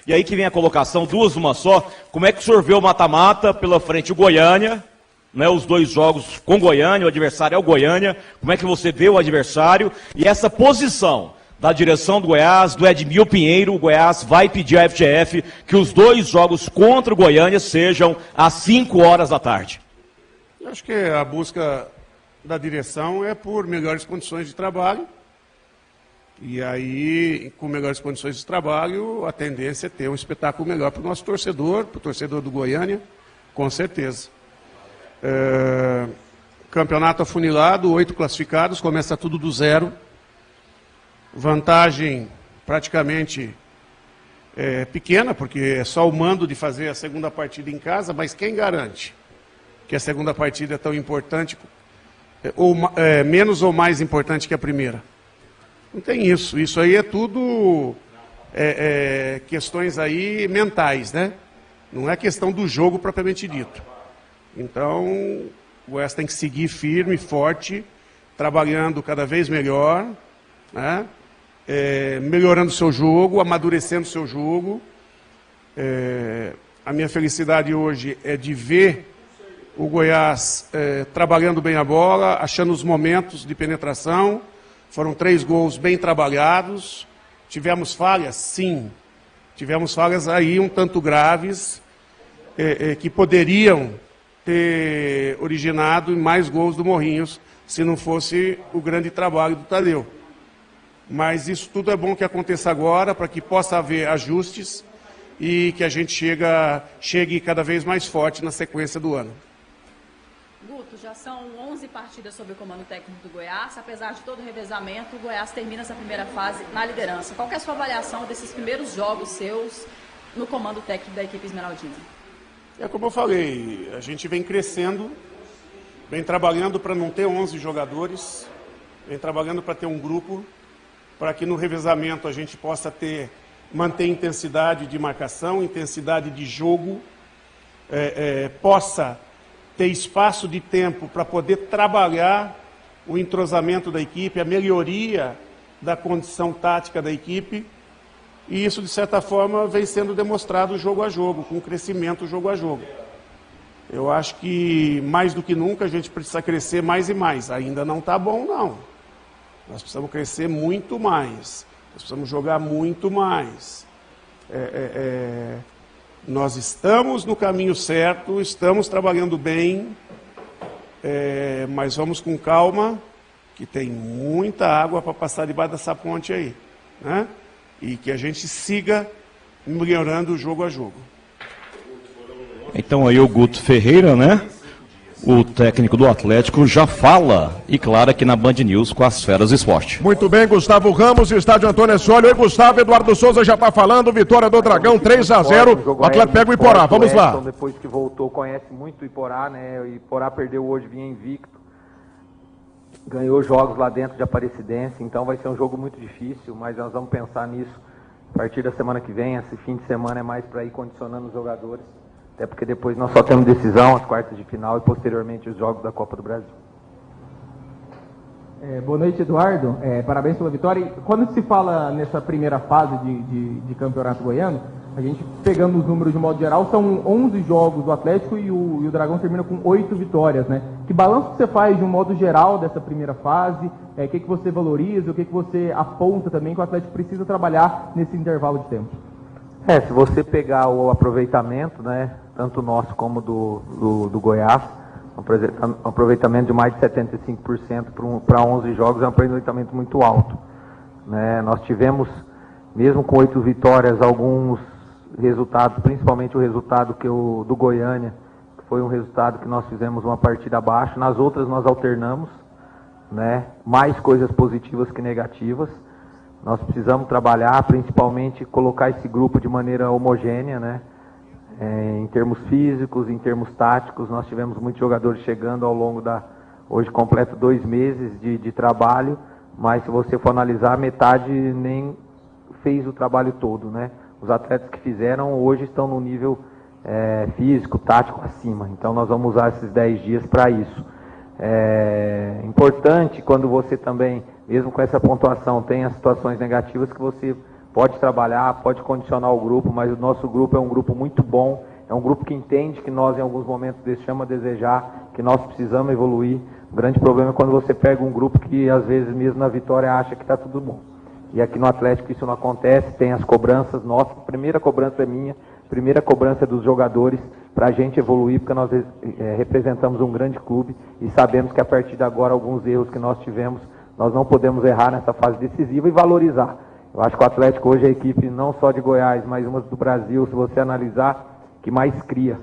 E aí que vem a colocação, duas numa só. Como é que o senhor vê o mata-mata pela frente? O Goiânia, né, os dois jogos com Goiânia, o adversário é o Goiânia. Como é que você vê o adversário? E essa posição da direção do Goiás, do Edmil Pinheiro, o Goiás vai pedir à FGF que os dois jogos contra o Goiânia sejam às 5 horas da tarde. Eu acho que a busca da direção é por melhores condições de trabalho. E aí, com melhores condições de trabalho, a tendência é ter um espetáculo melhor para o nosso torcedor, para o torcedor do Goiânia, com certeza. Campeonato afunilado, 8 classificados, começa tudo do zero. Vantagem praticamente pequena, porque é só o mando de fazer a segunda partida em casa, mas quem garante que a segunda partida é tão importante, menos ou mais importante que a primeira? Não tem isso. Isso aí é tudo questões aí mentais, né? Não é questão do jogo propriamente dito. Então, o Goiás tem que seguir firme, forte, trabalhando cada vez melhor, né? Melhorando o seu jogo, amadurecendo o seu jogo. A minha felicidade hoje é de ver o Goiás trabalhando bem a bola, achando os momentos de penetração. Foram 3 gols bem trabalhados. Tivemos falhas? Sim. Tivemos falhas aí um tanto graves, que poderiam ter originado em mais gols do Morrinhos, se não fosse o grande trabalho do Tadeu. Mas isso tudo é bom que aconteça agora, para que possa haver ajustes e que a gente chegue cada vez mais forte na sequência do ano. Guto, já são 11 partidas sob o comando técnico do Goiás. Apesar de todo o revezamento, o Goiás termina essa primeira fase na liderança. Qual que é a sua avaliação desses primeiros jogos seus no comando técnico da equipe esmeraldina? Como eu falei, a gente vem crescendo, vem trabalhando para não ter 11 jogadores, vem trabalhando para ter um grupo, para que no revezamento a gente possa manter intensidade de marcação, intensidade de jogo, possa ter espaço de tempo para poder trabalhar o entrosamento da equipe, a melhoria da condição tática da equipe, e isso, de certa forma, vem sendo demonstrado jogo a jogo, com crescimento jogo a jogo. Eu acho que, mais do que nunca, a gente precisa crescer mais e mais. Ainda não está bom, não. Nós precisamos crescer muito mais. Nós precisamos jogar muito mais. Nós estamos no caminho certo, estamos trabalhando bem, mas vamos com calma, que tem muita água para passar debaixo dessa ponte aí, né? E que a gente siga melhorando jogo a jogo. Então aí o Guto Ferreira, né? O técnico do Atlético já fala, e claro, aqui na Band News com as Feras do Esporte. Muito bem, Gustavo Ramos, estádio Antônio Ascioli. Oi, Gustavo, Eduardo Souza já está falando, vitória do Dragão, 3-0, o Atlético pega o Iporá, vamos lá. Depois que voltou, conhece muito o Iporá, né? O Iporá perdeu hoje, vinha invicto, ganhou jogos lá dentro de Aparecidense, então vai ser um jogo muito difícil, mas nós vamos pensar nisso a partir da semana que vem. Esse fim de semana é mais para ir condicionando os jogadores. Até porque depois nós só temos decisão, as quartas de final e posteriormente os jogos da Copa do Brasil. Boa noite, Eduardo. Parabéns pela vitória. E quando se fala nessa primeira fase de campeonato goiano, a gente pegando os números de modo geral, são 11 jogos do Atlético e o Dragão termina com 8 vitórias, né? Que balanço que você faz de um modo geral dessa primeira fase? O que você valoriza? O que você aponta também que o Atlético precisa trabalhar nesse intervalo de tempo? Se você pegar o aproveitamento, né, tanto nosso como do Goiás, um aproveitamento de mais de 75% para 11 jogos é um aproveitamento muito alto, né? Nós tivemos, mesmo com 8 vitórias, alguns resultados, principalmente o resultado do Goiânia, que foi um resultado que nós fizemos uma partida abaixo. Nas outras nós alternamos, né, mais coisas positivas que negativas. Nós precisamos trabalhar, principalmente colocar esse grupo de maneira homogênea, né? Em termos físicos, em termos táticos. Nós tivemos muitos jogadores chegando ao longo hoje completo 2 meses de trabalho, mas se você for analisar, metade nem fez o trabalho todo, né? Os atletas que fizeram hoje estão no nível físico, tático acima. Então nós vamos usar esses 10 dias para isso. É importante quando você também, mesmo com essa pontuação, tem as situações negativas, que você pode trabalhar, pode condicionar o grupo, mas o nosso grupo é um grupo muito bom, é um grupo que entende que nós em alguns momentos deixamos a desejar, que nós precisamos evoluir. O grande problema é quando você pega um grupo que às vezes mesmo na vitória acha que está tudo bom. E aqui no Atlético isso não acontece, tem as cobranças nossas, primeira cobrança é minha, primeira cobrança é dos jogadores, para a gente evoluir, porque nós representamos um grande clube e sabemos que a partir de agora alguns erros que nós tivemos, nós não podemos errar nessa fase decisiva e valorizar. Eu acho que o Atlético hoje é a equipe não só de Goiás, mas uma do Brasil, se você analisar, que mais cria.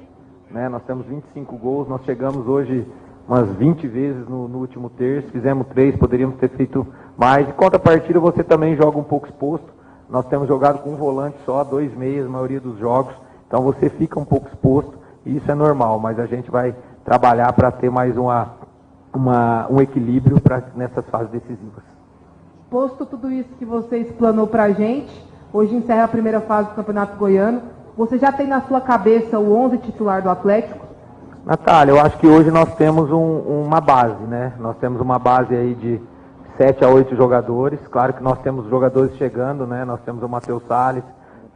Né? Nós temos 25 gols, nós chegamos hoje umas 20 vezes no último terço, fizemos 3, poderíamos ter feito mais. E contra a partida você também joga um pouco exposto. Nós temos jogado com um volante só, 2 meias, a maioria dos jogos. Então você fica um pouco exposto. E isso é normal, mas a gente vai trabalhar para ter mais um equilíbrio nessas fases decisivas. Posto tudo isso que você explanou para a gente, hoje encerra a primeira fase do Campeonato Goiano. Você já tem na sua cabeça o 11 titular do Atlético? Natália, eu acho que hoje nós temos uma base, né? Nós temos uma base aí de 7 a 8 jogadores. Claro que nós temos jogadores chegando, né? Nós temos o Matheus Salles,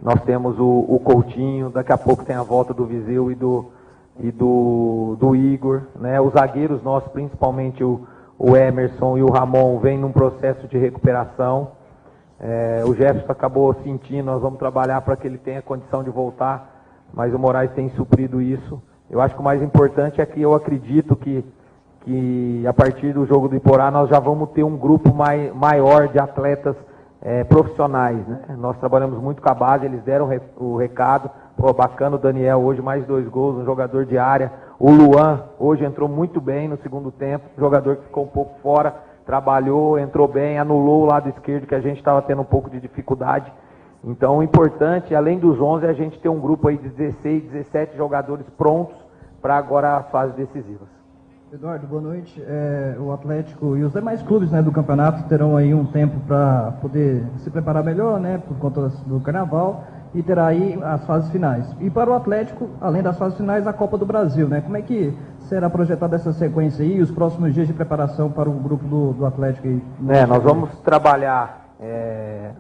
nós temos o Coutinho, daqui a pouco tem a volta do Viseu e do Igor, né? Os zagueiros nossos, principalmente o Emerson e o Ramon, vêm num processo de recuperação. O Jefferson acabou sentindo, nós vamos trabalhar para que ele tenha condição de voltar, mas o Moraes tem suprido isso. Eu acho que o mais importante é que eu acredito que a partir do jogo do Iporá nós já vamos ter um grupo maior de atletas profissionais, né? Nós trabalhamos muito com a base, eles deram o recado. Pô, bacana o Daniel, hoje mais 2 gols, um jogador de área. O Luan hoje entrou muito bem no segundo tempo, jogador que ficou um pouco fora, trabalhou, entrou bem, anulou o lado esquerdo que a gente estava tendo um pouco de dificuldade. Então o importante, além dos 11, é a gente ter um grupo aí de 16, 17 jogadores prontos para agora as fases decisivas. Eduardo, boa noite. O Atlético e os demais clubes, né, do campeonato terão aí um tempo para poder se preparar melhor, né, por conta do Carnaval, e terá aí as fases finais. E para o Atlético, além das fases finais, a Copa do Brasil, né? Como é que será projetada essa sequência aí e os próximos dias de preparação para o grupo do Atlético aí? Nós vamos trabalhar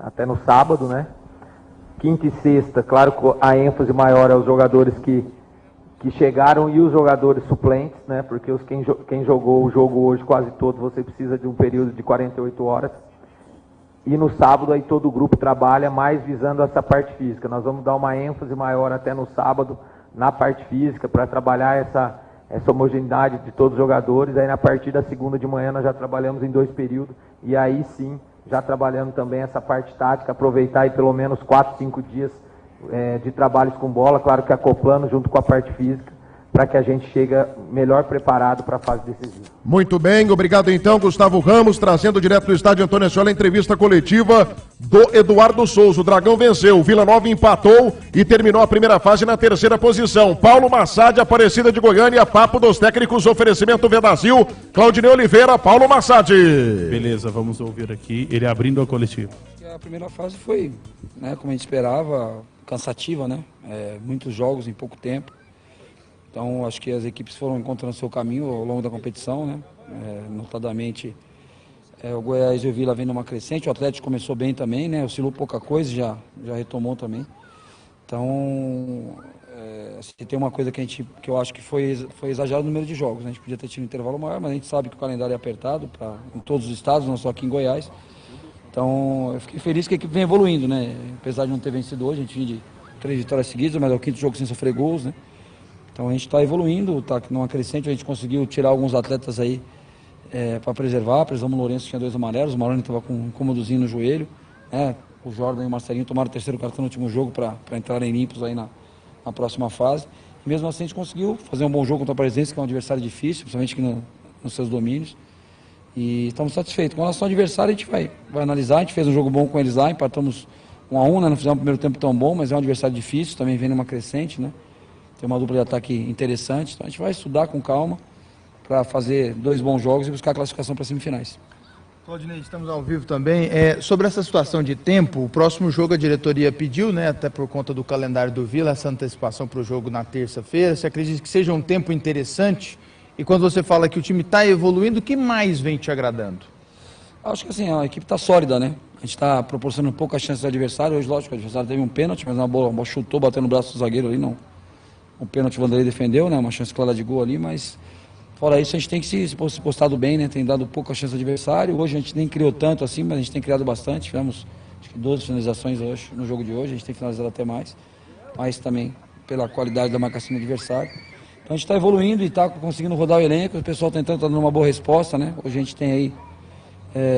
até no sábado, né? Quinta e sexta, claro que a ênfase maior é os jogadores que chegaram e os jogadores suplentes, né? Porque quem jogou o jogo hoje quase todo, você precisa de um período de 48 horas. E no sábado aí todo o grupo trabalha mais visando essa parte física. Nós vamos dar uma ênfase maior até no sábado na parte física para trabalhar essa homogeneidade de todos os jogadores. Aí na partir da segunda de manhã nós já trabalhamos em 2 períodos e aí sim já trabalhando também essa parte tática, aproveitar aí pelo menos 4, 5 dias de trabalhos com bola, claro que acoplando junto com a parte física, para que a gente chegue melhor preparado para a fase decisiva. Muito bem, obrigado então, Gustavo Ramos, trazendo direto do estádio Antônio Ascioli a entrevista coletiva do Eduardo Souza. O Dragão venceu, o Vila Nova empatou e terminou a primeira fase na 3ª posição. Paulo Massad, Aparecida de Goiânia, papo dos técnicos, oferecimento Vedazil, Claudinei Oliveira, Paulo Massad. Beleza, vamos ouvir aqui, ele abrindo a coletiva. A primeira fase foi, né, como a gente esperava, cansativa, né? Muitos jogos em pouco tempo. Então, acho que as equipes foram encontrando seu caminho ao longo da competição, né? Notadamente, o Goiás e o Vila vem numa crescente, o Atlético começou bem também, né? Oscilou pouca coisa, já retomou também. Então, se tem uma coisa que eu acho que foi exagerado o número de jogos, né? A gente podia ter tido um intervalo maior, mas a gente sabe que o calendário é apertado em todos os estados, não só aqui em Goiás. Então, eu fiquei feliz que a equipe vem evoluindo, né? Apesar de não ter vencido hoje, a gente vinha de 3 vitórias seguidas, mas é o 5º jogo sem sofrer gols, né? Então a gente está evoluindo, está numa crescente, a gente conseguiu tirar alguns atletas aí para preservar. Precisamos o Lourenço, que tinha 2 amarelos, o Maroni estava com um incômodozinho no joelho, né? O Jordan e o Marcelinho tomaram o 3º cartão no último jogo para entrarem limpos aí na próxima fase. E mesmo assim a gente conseguiu fazer um bom jogo contra a Aparecidense, que é um adversário difícil, principalmente aqui nos seus domínios. E estamos satisfeitos. Com relação ao adversário, a gente vai analisar. A gente fez um jogo bom com eles lá, empatamos 1-1, né? Não fizemos um primeiro tempo tão bom, mas é um adversário difícil, também vem numa crescente, né? Tem uma dupla de ataque interessante, então a gente vai estudar com calma para fazer 2 bons jogos e buscar a classificação para semifinais. Claudinei, estamos ao vivo também. Sobre essa situação de tempo, o próximo jogo a diretoria pediu, né, até por conta do calendário do Vila, essa antecipação para o jogo na terça-feira. Você acredita que seja um tempo interessante? E quando você fala que o time está evoluindo, o que mais vem te agradando? Acho que assim, a equipe está sólida, né? A gente está proporcionando pouca chance do adversário. Hoje, lógico, o adversário teve um pênalti, mas uma bola chutou, bateu no braço do zagueiro ali, não. O pênalti o Vanderlei defendeu, né? Uma chance clara de gol ali, mas fora isso a gente tem que se postado bem, né? Tem dado pouca chance ao adversário. Hoje a gente nem criou tanto assim, mas a gente tem criado bastante. Tivemos acho que 12 finalizações hoje no jogo de hoje, a gente tem finalizado até mais, mas também pela qualidade da marcação do adversário. Então a gente está evoluindo e está conseguindo rodar o elenco, o pessoal está dando uma boa resposta, né? Hoje a gente tem aí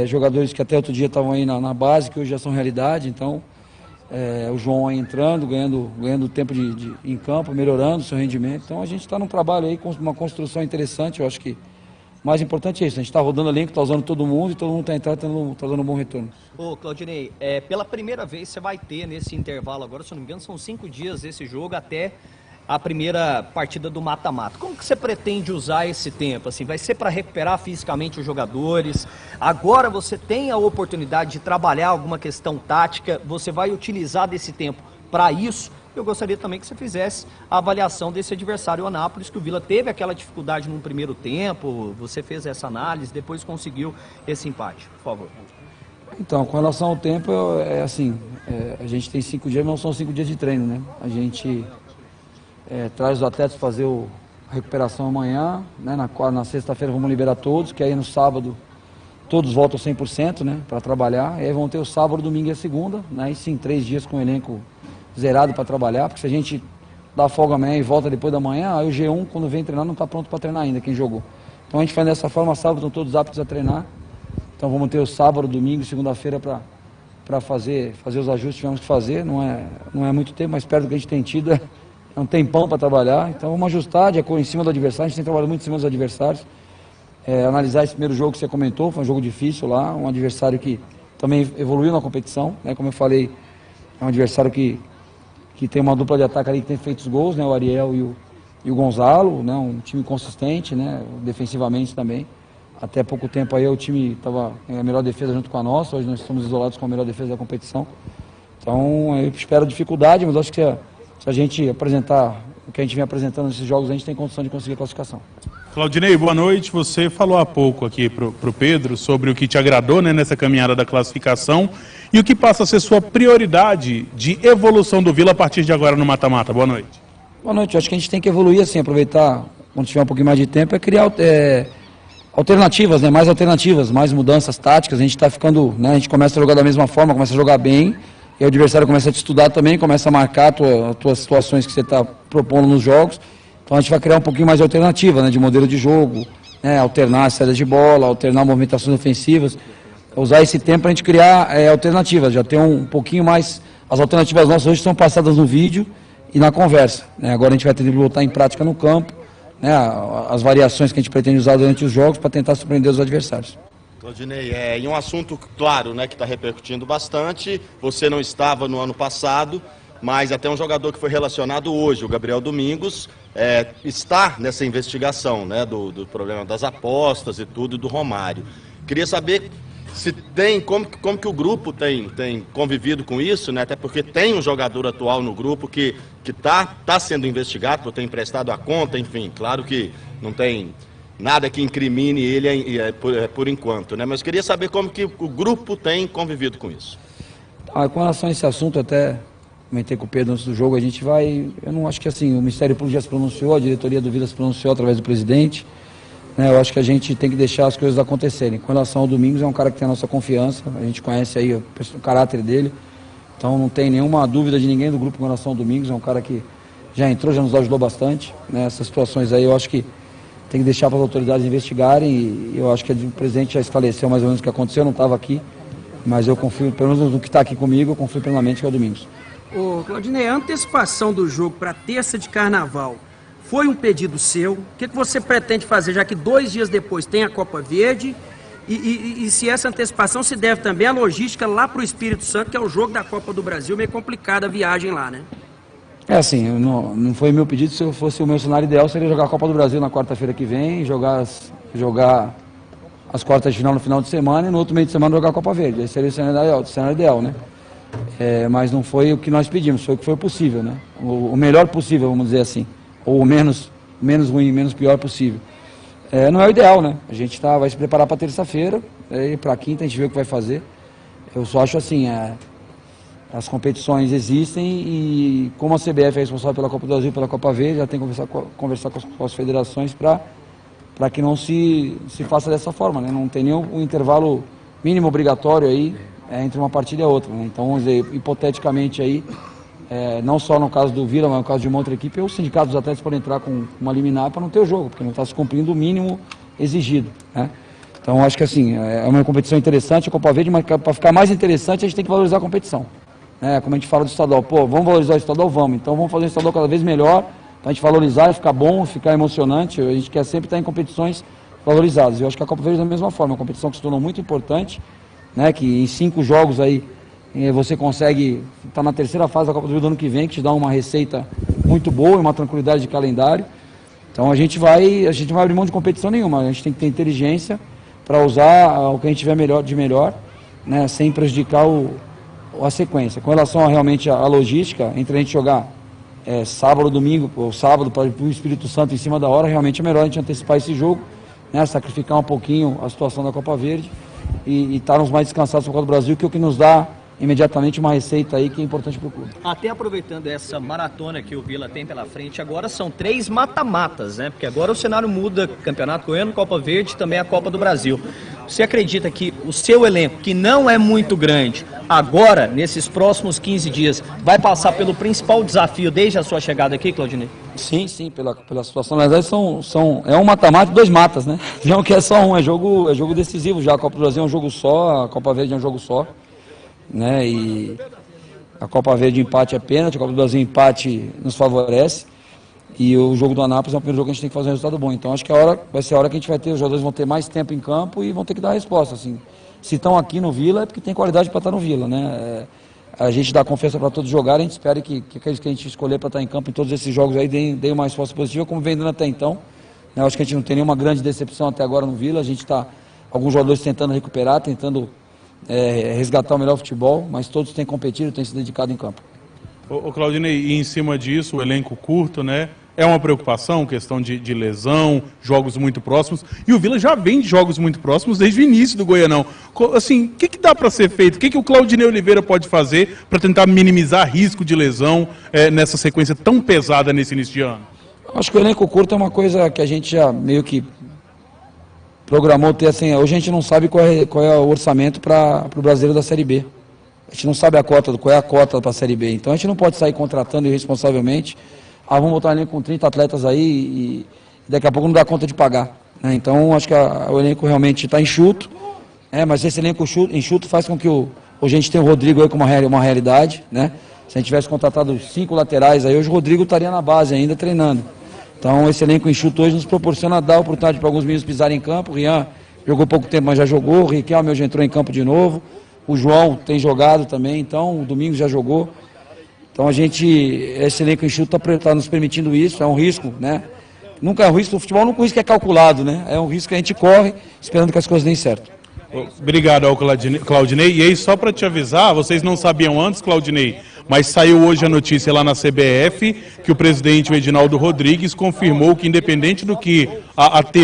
jogadores que até outro dia estavam aí na base, que hoje já são realidade, então o João aí entrando, ganhando tempo em campo, melhorando o seu rendimento. Então a gente está num trabalho aí com uma construção interessante. Eu acho que o mais importante é isso, a gente está rodando o elenco, está usando todo mundo e todo mundo está entrando, está dando um bom retorno. Ô Claudinei, pela primeira vez você vai ter nesse intervalo agora, se eu não me engano, são 5 dias esse jogo até a primeira partida do mata-mata. Como que você pretende usar esse tempo? Assim, vai ser para recuperar fisicamente os jogadores? Agora você tem a oportunidade de trabalhar alguma questão tática, você vai utilizar desse tempo para isso? Eu gostaria também que você fizesse a avaliação desse adversário, o Anápolis, que o Vila teve aquela dificuldade no primeiro tempo, você fez essa análise, depois conseguiu esse empate, por favor. Então, com relação ao tempo, a gente tem 5 dias, mas não são 5 dias de treino, né? A gente traz os atletas para fazer a recuperação amanhã, né? Na sexta-feira vamos liberar todos, que aí no sábado todos voltam 100%, né? Para trabalhar, e aí vão ter o sábado, domingo e a segunda, né? E sim, 3 dias com o elenco zerado para trabalhar, porque se a gente dá folga amanhã e volta depois da manhã, aí o G1, quando vem treinar, não está pronto para treinar ainda, quem jogou. Então a gente faz dessa forma, sábado estão todos aptos a treinar, então vamos ter o sábado, domingo e segunda-feira para fazer os ajustes que tivemos que fazer, não é muito tempo, mas perto do que a gente tem tido, é um tempão para trabalhar, então vamos ajustar de acordo em cima do adversário, a gente tem trabalhado muito em cima dos adversários, analisar esse primeiro jogo que você comentou, foi um jogo difícil lá, um adversário que também evoluiu na competição, né? Como eu falei, é um adversário que tem uma dupla de ataque ali que tem feito os gols, né? O Ariel e o Gonzalo, né? Um time consistente, né? Defensivamente também. Até pouco tempo aí o time estava a melhor defesa junto com a nossa, hoje nós estamos isolados com a melhor defesa da competição. Então eu espero dificuldade, mas acho que se a gente apresentar o que a gente vem apresentando nesses jogos, a gente tem condição de conseguir a classificação. Claudinei, boa noite. Você falou há pouco aqui pro Pedro sobre o que te agradou, né, nessa caminhada da classificação e o que passa a ser sua prioridade de evolução do Vila a partir de agora no mata-mata. Boa noite. Boa noite. Eu acho que a gente tem que evoluir assim, aproveitar quando tiver um pouquinho mais de tempo, criar alternativas, né, mais alternativas, mais mudanças táticas. A gente está ficando, né, a gente começa a jogar da mesma forma, começa a jogar bem, e o adversário começa a te estudar também, começa a marcar as tuas situações que você está propondo nos jogos. Então a gente vai criar um pouquinho mais de alternativa, né, de modelo de jogo, né, alternar as saídas de bola, alternar movimentações ofensivas, usar esse tempo para a gente criar alternativas, já ter um pouquinho mais, as alternativas nossas hoje são passadas no vídeo e na conversa, né, agora a gente vai ter que botar em prática no campo, né, as variações que a gente pretende usar durante os jogos para tentar surpreender os adversários. Claudinei, em um assunto claro, né, que está repercutindo bastante, você não estava no ano passado, mas até um jogador que foi relacionado hoje, o Gabriel Domingos, está nessa investigação, né, do problema das apostas e tudo, do Romário. Queria saber se tem, como que o grupo tem convivido com isso, né, até porque tem um jogador atual no grupo que tá sendo investigado por ter emprestado a conta, enfim, claro que não tem nada que incrimine ele por enquanto, né, mas queria saber como que o grupo tem convivido com isso. Com relação a esse assunto, até comentei com o Pedro antes do jogo, a gente vai, eu não acho que assim, o Ministério Público já se pronunciou, a diretoria do Vila se pronunciou através do presidente, né, eu acho que a gente tem que deixar as coisas acontecerem. Com relação ao Domingos, é um cara que tem a nossa confiança, a gente conhece aí o caráter dele, então não tem nenhuma dúvida de ninguém do grupo com relação ao Domingos, é um cara que já entrou, já nos ajudou bastante, né, essas situações aí eu acho que tem que deixar para as autoridades investigarem e eu acho que o presidente já esclareceu mais ou menos o que aconteceu, eu não estava aqui, mas eu confio, pelo menos no que está aqui comigo, eu confio plenamente que é o Domingos. Ô, Claudinei, a antecipação do jogo para terça de carnaval foi um pedido seu? O que você pretende fazer, já que 2 dias depois tem a Copa Verde? E se essa antecipação se deve também à logística lá para o Espírito Santo, que é o jogo da Copa do Brasil, meio complicada a viagem lá, né? Assim, não foi meu pedido, se eu fosse o meu cenário ideal, seria jogar a Copa do Brasil na quarta-feira que vem, jogar as quartas de final no final de semana e no outro meio de semana jogar a Copa Verde. Esse seria o cenário ideal, né? Mas não foi o que nós pedimos, foi o que foi possível, né? O melhor possível, vamos dizer assim, ou o menos ruim, menos pior possível. Não é o ideal, né? A gente vai se preparar para terça-feira, ir para a quinta, a gente vê o que vai fazer. Eu só acho assim, as competições existem e como a CBF é responsável pela Copa do Brasil e pela Copa Verde, já tem que conversar com as federações para que não se faça dessa forma, né? Não tem nenhum intervalo mínimo obrigatório aí entre uma partida e a outra, né? Então, vamos dizer, hipoteticamente aí, não só no caso do Vila, mas no caso de uma outra equipe, os sindicatos dos atletas podem entrar com uma liminar para não ter o jogo, porque não está se cumprindo o mínimo exigido, né? Então, acho que assim, é uma competição interessante, a Copa Verde, mas para ficar mais interessante, a gente tem que valorizar a competição. Como a gente fala do estadual, vamos valorizar o estadual, vamos. Então vamos fazer o estadual cada vez melhor, para a gente valorizar, ficar bom, ficar emocionante. A gente quer sempre estar em competições valorizadas. Eu acho que a Copa Verde é da mesma forma, é uma competição que se tornou muito importante, né? Que em 5 jogos aí você consegue estar na terceira fase da Copa do Brasil do ano que vem, que te dá uma receita muito boa e uma tranquilidade de calendário. Então a gente não vai abrir mão de competição nenhuma, a gente tem que ter inteligência para usar o que a gente tiver de melhor, né? Sem prejudicar a sequência. Com relação realmente à logística, entre a gente jogar sábado, domingo, ou sábado para o Espírito Santo em cima da hora, realmente é melhor a gente antecipar esse jogo, né, sacrificar um pouquinho a situação da Copa Verde e estarmos mais descansados com a Copa do Brasil, que é o que nos dá imediatamente uma receita aí que é importante para o clube. Até aproveitando essa maratona que o Vila tem pela frente, agora são 3 mata-matas, né? Porque agora o cenário muda, Campeonato Goiano, Copa Verde e também a Copa do Brasil. Você acredita que o seu elenco, que não é muito grande, agora, nesses próximos 15 dias, vai passar pelo principal desafio desde a sua chegada aqui, Claudinei? Sim, pela situação. Na verdade, é um mata-mata e 2 matas, né? Não que é só um, é jogo decisivo já. A Copa do Brasil é um jogo só, a Copa Verde é um jogo só, né? E a Copa Verde empate é pênalti, a Copa do Brasil empate nos favorece. E o jogo do Anápolis é o primeiro jogo que a gente tem que fazer um resultado bom. Então acho que vai ser a hora que a gente vai ter, os jogadores vão ter mais tempo em campo e vão ter que dar a resposta. Assim. Se estão aqui no Vila é porque tem qualidade para estar no Vila, né? A gente dá confiança para todos jogarem, a gente espera que aqueles que a gente escolher para estar em campo em todos esses jogos aí deem uma resposta positiva, como vem dando até então. Eu acho que a gente não tem nenhuma grande decepção até agora no Vila, a gente está, alguns jogadores tentando recuperar, tentando resgatar o melhor futebol, mas todos têm competido, têm se dedicado em campo. Ô Claudinei, e em cima disso, o elenco curto, né? É uma preocupação, questão de lesão, jogos muito próximos. E o Vila já vem de jogos muito próximos desde o início do Goianão. Assim, o que dá para ser feito? O que o Claudinei Oliveira pode fazer para tentar minimizar risco de lesão nessa sequência tão pesada nesse início de ano? Acho que o elenco curto é uma coisa que a gente já meio que programou ter assim. Hoje a gente não sabe qual é o orçamento para o brasileiro da Série B. A gente não sabe qual é a cota para a Série B. Então a gente não pode sair contratando irresponsavelmente. Vamos botar um elenco com 30 atletas aí e daqui a pouco não dá conta de pagar, né? Então acho que o elenco realmente está enxuto, mas esse elenco enxuto faz com que hoje a gente tenha o Rodrigo aí como uma realidade, né? Se a gente tivesse contratado 5 laterais aí, hoje o Rodrigo estaria na base ainda treinando. Então esse elenco enxuto hoje nos proporciona dar a oportunidade para alguns meninos pisarem em campo. O Rian jogou pouco tempo, mas já jogou. O Riquelme hoje entrou em campo de novo. O João tem jogado também, então o Domingos já jogou. Então esse elenco enxuto está nos permitindo isso, é um risco, né? Nunca é um risco, o futebol nunca é um risco que é calculado, né? É um risco que a gente corre esperando que as coisas deem certo. Obrigado ao Claudinei. E aí, só para te avisar, vocês não sabiam antes, Claudinei, mas saiu hoje a notícia lá na CBF que o presidente Edinaldo Rodrigues confirmou que, independente do que a